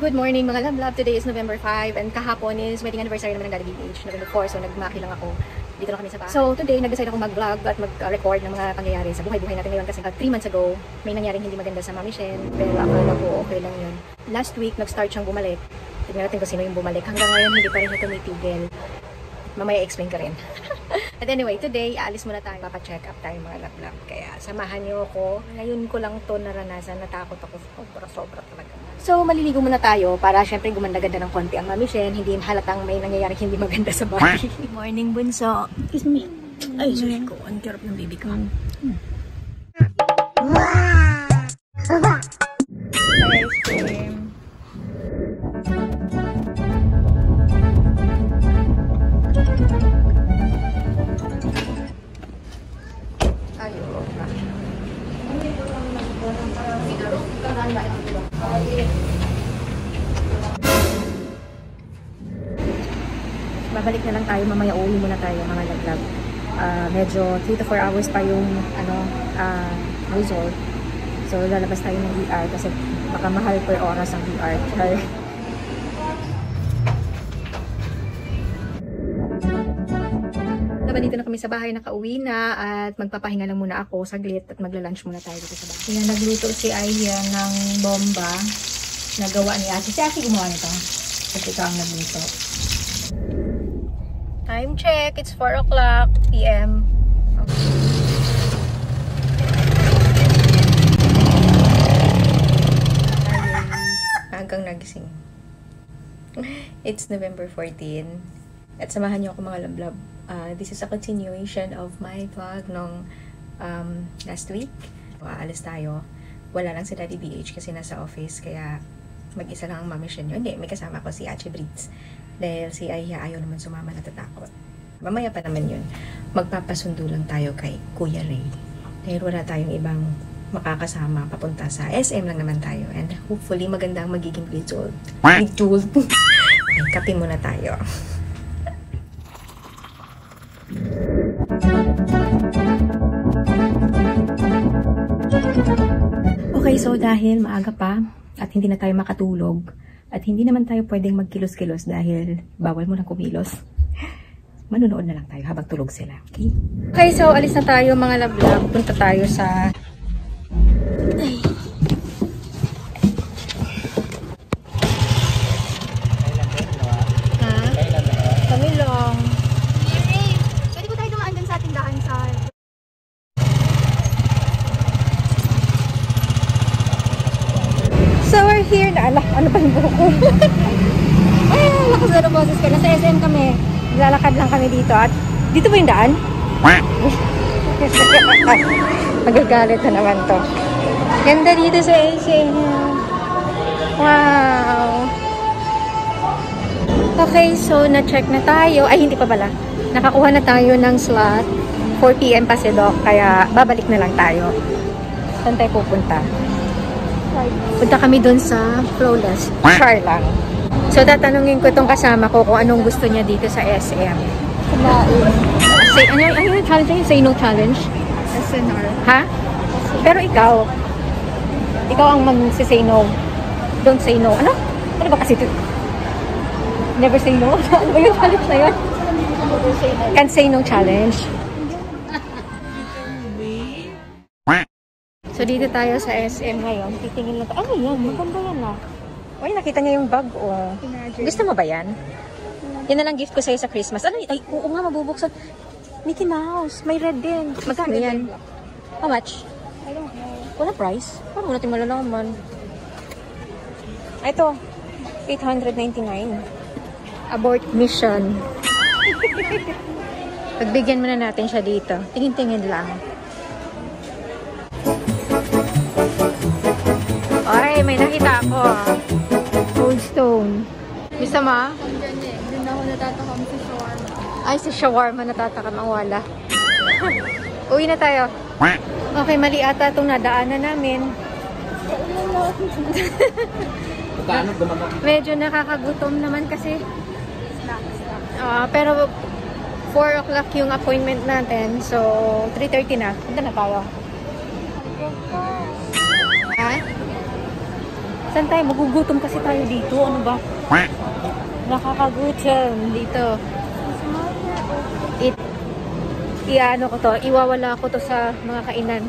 Good morning mga love. Today is November 5 and kahapon is wedding anniversary naman ng Daddy BH, November 4. So nagmaki lang ako. Dito lang kami sa bahay. So today nag-decide ako mag-vlog at mag-record ng mga pangyayari sa buhay-buhay natin ngayon kasi 3 months ago may nangyaring hindi maganda sa Mami Shen. Pero akala ko okay lang yun. Last week nag-start siyang bumalik. Tignan natin kung sino yung bumalik. Hanggang ngayon hindi pa rin siya tumitigil. Mamaya explain ka rin. But anyway, today, aalis muna tayo. Papa-check up tayo mga love. Kaya samahan niyo ako. Ngayon ko lang to naranasan. Natakot ako. Sobra talaga. So, maliligo muna tayo para syempre gumanda-ganda ng konti ang Mami Shen. Hindi halatang may nangyayari hindi maganda sa bahay. Morning, bunso. Kiss me. Ay, sorry ko. Ang karap ng baby ko. Ice cream. Babalik na lang tayo mamaya, uwi muna tayo mga laglag. Medyo 3 to 4 hours pa yung resort. So lalabas tayo ng VR kasi baka mahal per oras ang VR. Dito na kami sa bahay, nakauwi na at magpapahinga lang muna ako saglit at magla-lunch muna tayo dito sa bahay. Yan, nagluto si Aya ng bomba na gawa ni Ate. Si Ate gumawa nito kasi ito ang nagluto. Time check, it's 4 o'clock PM. Hanggang nagising. It's November 14 at samahan niyo ako mga love. This is a continuation of my vlog nung last week. Aalis tayo. Wala lang si Daddy BH kasi nasa office. Kaya mag-isa lang ang Mami Shen yun. Hindi, may kasama ko si Achi Brits. Dahil si Aya ayaw naman sumama, natatakot. Mamaya pa naman yun. Magpapasundo lang tayo kay Kuya Ray. Dahil wala tayong ibang makakasama papunta sa SM lang naman tayo. And hopefully maganda ang magiging result. Kape muna tayo. Okay, so dahil maaga pa at hindi na tayo makatulog at hindi naman tayo pwedeng magkilos-kilos dahil bawal mo na kumilos, manunood na lang tayo habang tulog sila. Okay? Okay, so alis na tayo mga love. Punta tayo sa kami lang. Pwede ko tayo dumaan dun sa tindahan sa So we're here na. Ano pa yung buhok ko? Ay, lakas na ng boses ko. Nasa SM kami. Lalakad lang kami dito. At dito ba yung daan? Magagalit na naman to. Ganda dito sa SM. Wow. Okay, so na-check na tayo. Ay, hindi pa pala. Nakakuha na tayo ng slot. 4 PM pa si Doc. Kaya babalik na lang tayo. Saan tayo pupunta? Punta kami dun sa Flawless. Char lang. So, tatanungin ko itong kasama ko kung anong gusto niya dito sa SM. Say, ano yung challenge niya? Say no challenge? SNR. Ha? Pero ikaw ang mag-say no. Don't say no. Ano? Ano ba kasi ito? Never say no? Ano ba yung challenge na yun? Can't say no challenge. So, dito tayo sa SM ngayon. Titingin lang tayo. Ano yan? Maganda yan ah. Uy, nakita niya yung bag, oh. Gusto mo ba yan? Yan na lang gift ko sa'yo sa Christmas. Ano? Ay, oo nga, mabubuksan. Mickey Mouse. May red din. Magkano yan? How much? I don't know. Wala price? Paano natin malalaman? Ito. 899. Abort mission. Pagbigyan muna natin siya dito. Tingin-tingin lang. Ay, may nakita ako. Cold Stone. Gusto mo? Doon ako natatakam sa shawarma. Ay, sa shawarma natatakam ang wala. Uwi na tayo. Okay, mali ata itong nadaanan namin. Medyo nakakagutom naman kasi. Pero 4 o'clock yung appointment natin. So, 3:30 na. Punta na tayo. Ha? Saan tayo? Magugutom kasi tayo dito. Ano ba? Nakakagutom dito. Iano ko to. Iwawala ko to sa mga kainan.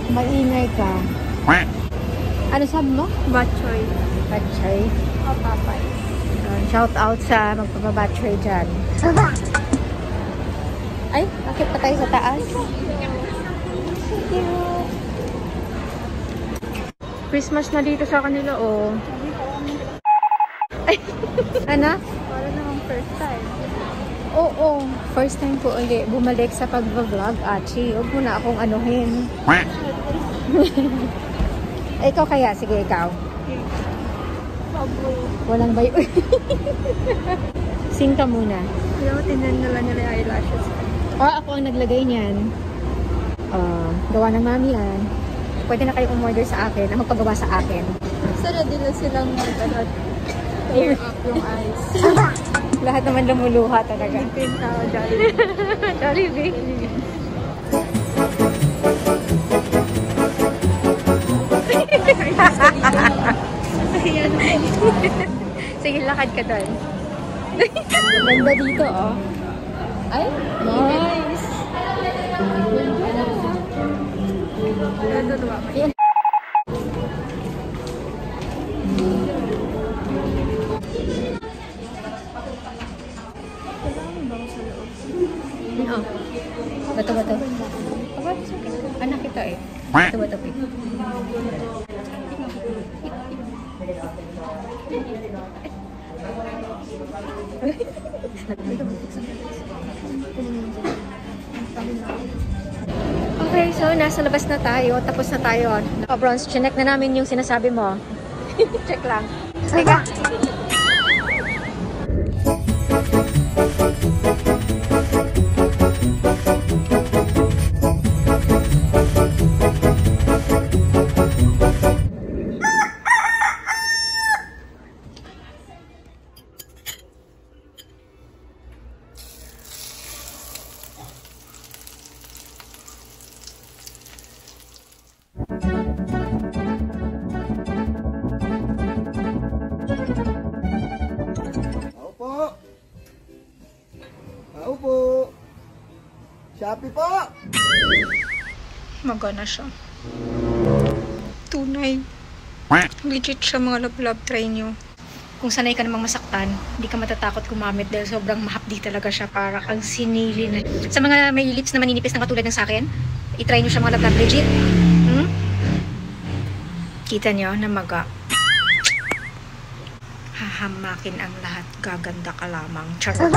Maingay ka. Ano sabi mo? Batchoy. Batchoy. Papapay. Shout out sa magpapabatchoy dyan. Ay, bakit pa tayo sa taas? Thank you. Christmas na dito sa kanila, oh. Ay, ano? Para namang first time. Oo, first time ko ulit bumalik sa pag-vlog, Achi. Huwag mo na akong anuhin. Ikaw kaya? Sige, ikaw. Walang bayo. Sing ka muna. Kaya tinan nila nila yung eyelashes. Ako ang naglagay niyan. Gawa ng mami yan. Pwede na kayo umorder sa akin. Ang magpagawa sa akin. Sana din na silang clear up yung eyes. Lahat naman lumuluha talaga. Pin sa Jollibee. Jollibee. Sige, lakad ka doon. Ganda dito, oh. Ay, nice. Natutuwa ko. Oh. Bato-bato. Anak kita eh. Bato-bato. Okay, so nasa labas na tayo. Tapos na tayo. Naka-bronze. Chinek na namin yung sinasabi mo. Check lang. Teka. Opo. Shopee po. Magana siya. Tunay. Legit siya mga love try nyo. Kung sanay ka namang masaktan, hindi ka matatakot gumamit dahil sobrang mahapdi talaga siya, para kang sinili na. Sa mga may lips na maninipis na katulad ng sa akin, itry nyo siya mga love legit. Kita nyo na maga. Hahamakin ang lahat, gaganda ka lamang. Charot.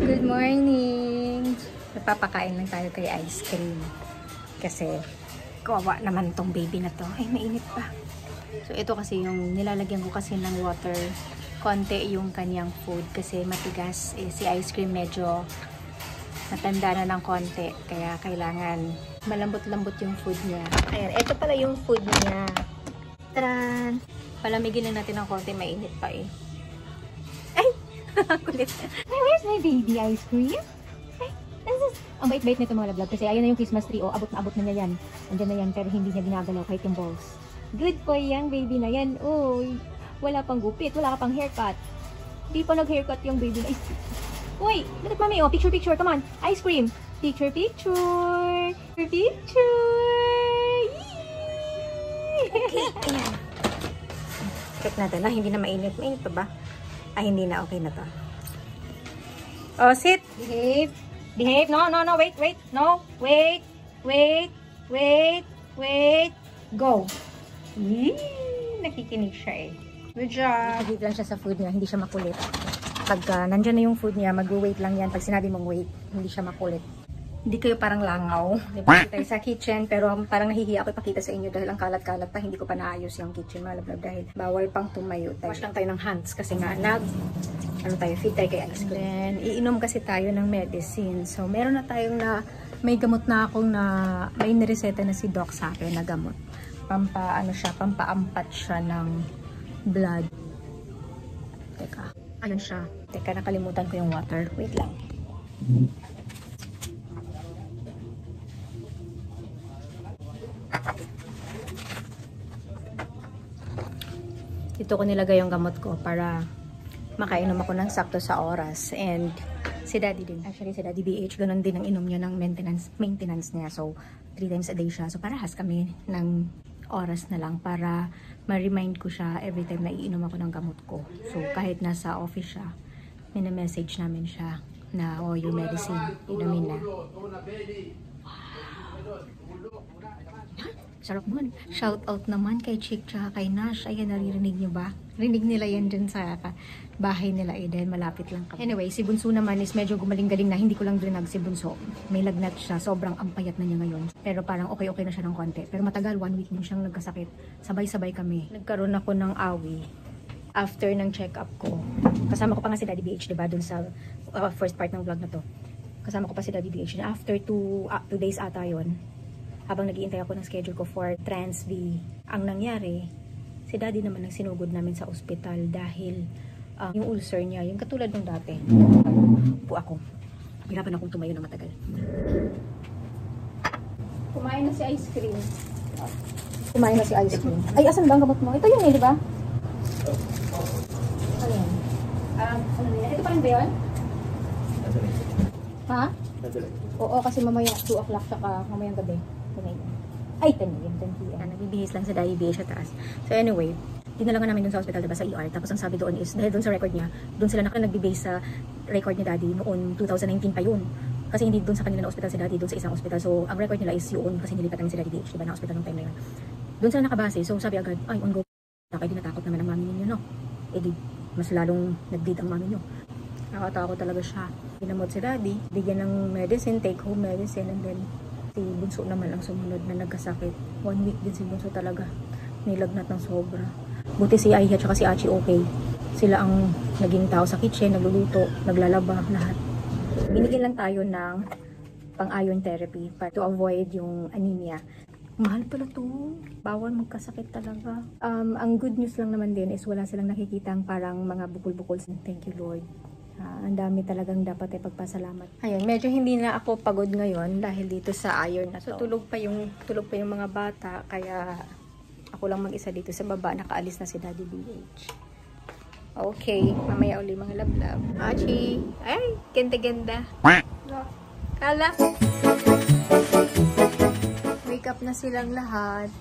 Good morning! Napapakain lang tayo kay ice cream. Kasi, kawawa naman tong baby na to. Ay, mainit pa. So, ito kasi yung nilalagyan ko kasi ng water. Konti yung kanyang food kasi matigas. Si ice cream medyo natanda na ng konti. Kaya kailangan malambot-lambot yung food niya. Ayan, ito pala yung food niya. Taran! Palamigin lang natin ng konti. Mainit pa eh. Ay! Kulit. Where's my baby ice cream? Ay, ang bait-bait nito mga vlog kasi ayan na yung Christmas tree. Oh, abot na niya yan. Andyan na yan pero hindi niya ginagalaw kahit yung balls. Good for yung baby na yan. Oh, wala pang gupit. Wala ka pang haircut. Hindi pa nag-haircut yung baby na. Uy, look at mami. Oh, picture. Come on. Ice cream. Picture. Picture. Yee! Okay, ayan. Check natin na hindi na mainit. Mainit pa ba? Ay, hindi na. Okay na to. Oh, sit. Behave. No. Wait. No. Wait. Go. Nakikinig siya eh. Good job. Wait lang siya sa food niya. Hindi siya makulit. Pag nandyan na yung food niya, mag-wait lang yan. Pag sinabi mong wait, hindi siya makulit. hindi kayo parang langaw. Diba? Tayo sa kitchen, pero parang nahihiya ako ipakita sa inyo dahil ang kalat-kalat pa, hindi ko pa naayos yung kitchen, malablab, dahil bawal pang tumayo tayo. Wash lang tayo ng hands kasi nga feed tayo kay ice cream. Then, iinom kasi tayo ng medicine. So, meron na tayong may gamot na akong may nireseta na si Doc sa akin na gamot. Pampaampat siya ng blood. Teka, ayun siya. Teka, nakalimutan ko yung water. Wait lang. Dito ko nilagay yung gamot ko para makainom ako ng sakto sa oras. And si Daddy din. Actually, si Daddy BH, ganun din ang inom niya ng maintenance niya. So, 3 times a day siya. So, parehas kami ng oras na lang para ma-remind ko siya every time na iinom ako ng gamot ko. So, kahit nasa office siya, mina-message namin siya na, oh, your medicine, inumin na. Sarap naman. Shout out naman kay Chick tsaka kay Nash. Ayan, naririnig nyo ba? Rinig nila yan dun sa bahay nila dahil malapit lang kami. Anyway, si Bunso naman is medyo gumaling-galing na. Hindi ko lang drinag si Bunso. May lagnat siya. Sobrang ampayat na niya ngayon. Pero parang okay-okay na siya ng konti. Pero matagal, 1 week din siyang nagkasakit. Sabay-sabay kami. Nagkaroon ako ng awi after ng check-up ko. Kasama ko pa nga si Daddy BH, diba? Dun sa first part ng vlog na to. Kasama ko pa si Daddy BH. After 2 days ata yun, habang nag-iintay ako ng schedule ko for Trans-V, ang nangyari, si Daddy naman ang sinugod namin sa ospital dahil yung ulcer niya, yung katulad ng dati. Po ako. Hirapan akong tumayo na matagal. Kumain na si ice cream. Kumain na si ice cream. Ay, asan ba ang gamot mo? Ito yun di ba? Ayan. Ano na yan? Ito pa rin ba yun? Ha? Oo, kasi mamaya 2 o'clock saka mamayang gabi. Ay, 10 p.m. Nagbibihis lang sa Daddy BH sa taas. So anyway, dinala namin dun sa hospital, diba, sa ER. Tapos ang sabi doon is, dahil dun sa record niya, dun sila nagbibase sa record ni Daddy noon 2019 pa yun. Kasi hindi dun sa kanila na hospital si Daddy, dun sa isang hospital. So ang record nila is yun, kasi nilipat namin si Daddy BH, diba, na hospital ng time na yun. Dun sila nakabase. So sabi agad, ay, on go. Kaya dinatakot naman ang mami ninyo, no? Eh di, mas lalong nag-bleed ang mami nyo. Nakatakot talaga siya. Pinamot si Daddy, bigyan ng medicine, take home medicine, and then si Bunso naman ang sumunod na nagkasakit. 1 week din si Bunso talaga. Nilagnat ng sobra. Buti si Aiha at si Achi okay. Sila ang naging tao sa kitchen, nagluluto, naglalaba, lahat. Binigyan lang tayo ng pang-iron therapy para to avoid yung anemia. Mahal pala to. Bawal magkasakit talaga. Ang good news lang naman din is wala silang nakikitang parang mga bukol-bukol. Thank you, Lord. Ang dami talagang dapat ay pagpasalamat. Ayun, medyo hindi na ako pagod ngayon dahil dito sa iron na to. So, tulog pa yung mga bata, kaya ako lang mag-isa dito sa baba. Nakaalis na si Daddy BH. Okay, mamaya uli mga lablab. Achi! Ay, ganda-ganda. Kala! Wake up na silang lahat.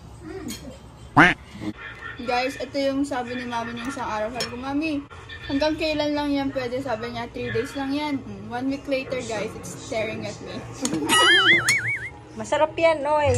Guys, ito yung sabi ni Mami niya isang araw. Sabi ko, Mami, hanggang kailan lang yan pwede? Sabi niya, 3 days lang yan. 1 week later, guys, it's staring at me. Masarap yan, oy.